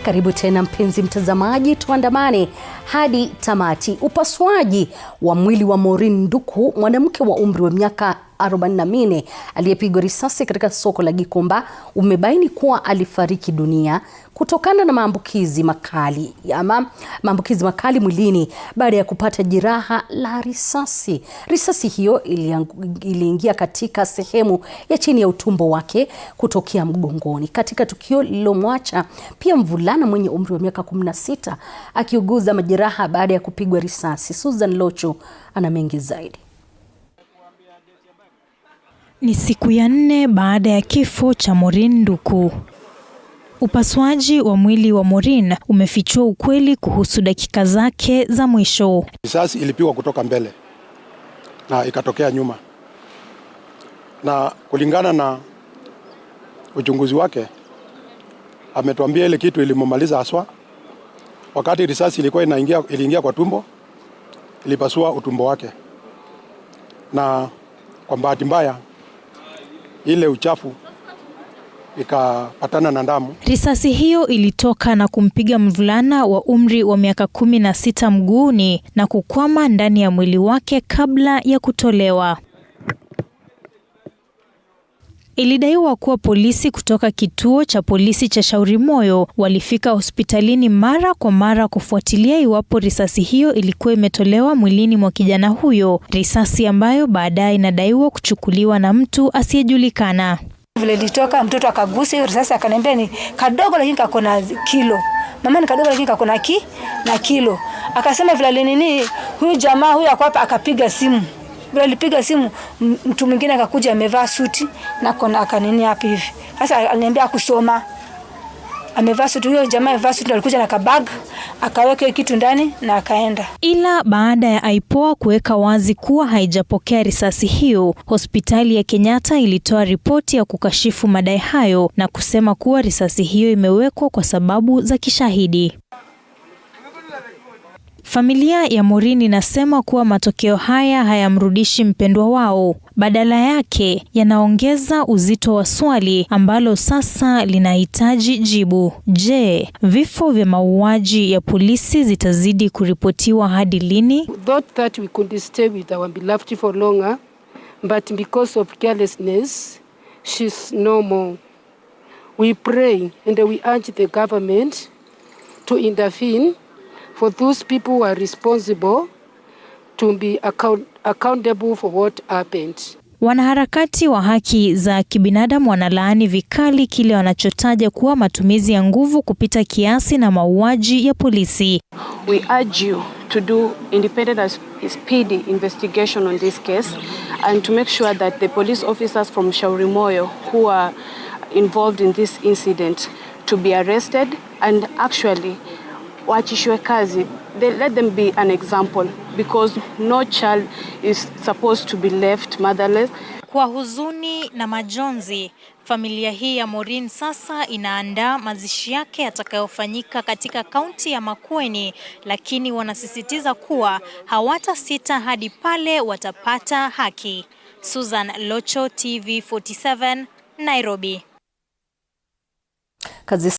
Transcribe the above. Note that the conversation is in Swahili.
Karibu tena mpenzi mtazamaji, tuandamane hadi tamati. Upasuaji wa mwili wa Maureen Nduku, mwanamke wa umri wa miaka 44 aliyepigwa risasi katika soko la Gikomba, umebaini kuwa alifariki dunia kutokana na maambukizi makali mwilini baada ya kupata jeraha la risasi. Risasi hiyo iliingia katika sehemu ya chini ya utumbo wake kutokea mgongoni, katika tukio lililomwacha pia mvulana mwenye umri wa miaka 16 akiuguza majeraha baada ya kupigwa risasi. Susan Locho ana mengi zaidi. Ni siku ya 4 baada ya kifo cha Maureen Nduku. Upasuaji wa mwili wa Maureen umefichua ukweli kuhusu dakika zake za mwisho. Risasi ilipigwa kutoka mbele na ikatokea nyuma, na kulingana na uchunguzi wake ametuambia ile kitu ilimomaliza haswa wakati risasi ilikuwa iliingia kwa tumbo, ilipasua utumbo wake, na kwa bahati mbaya ile uchafu ikapatana na damu. Risasi hiyo ilitoka na kumpiga mvulana wa umri wa miaka 16 mguuni na kukwama ndani ya mwili wake kabla ya kutolewa. Ilidaiwa kuwa polisi kutoka kituo cha polisi cha Shauri Moyo walifika hospitalini mara kwa mara kufuatilia iwapo risasi hiyo ilikuwa imetolewa mwilini mwa kijana huyo, risasi ambayo baadaye inadaiwa kuchukuliwa na mtu asiyejulikana. Vile ilitoka mtoto akagusa risasi, akaniambia ni kadogo lakini kako na kilo. Mama, ni kadogo lakini kako na kilo. Akasema vile nini huyu jamaa huyu akapa, akapiga simu. Vile alipiga simu, mtu mwingine akakuja amevaa suti na kona akanini hapa hivi. Sasa aliniambia kusoma. Amevaa suti, huyo jamaa amevaa suti, alikuja na kabag, akaweka kitu ndani na akaenda. Ila baada ya IPOA kuweka wazi kuwa haijapokea risasi hiyo, hospitali ya Kenyatta ilitoa ripoti ya kukashifu madai hayo na kusema kuwa risasi hiyo imewekwa kwa sababu za kishahidi. Familia ya Maureen inasema kuwa matokeo haya hayamrudishi mpendwa wao, badala yake yanaongeza uzito wa swali ambalo sasa linahitaji jibu. Je, vifo vya mauaji ya polisi zitazidi kuripotiwa hadi lini? Thought that we could stay with our beloved for longer, but because of carelessness, she's no more. We pray and we urge the government to intervene for those people who are responsible to be accountable for what happened. Wanaharakati wa haki za kibinadamu wanalaani vikali kile wanachotaja kuwa matumizi ya nguvu kupita kiasi na mauaji ya polisi. We urge you to do independent and speedy investigation on this case and to make sure that the police officers from Shauri Moyo who are involved in this incident to be arrested and actually wachishwe kazi. Let them be an example because no child is supposed to be left motherless. Kwa huzuni na majonzi, familia hii ya Maureen sasa inaandaa mazishi yake yatakayofanyika katika kaunti ya Makueni, lakini wanasisitiza kuwa hawatasita hadi pale watapata haki. Susan Locho, TV 47, Nairobi.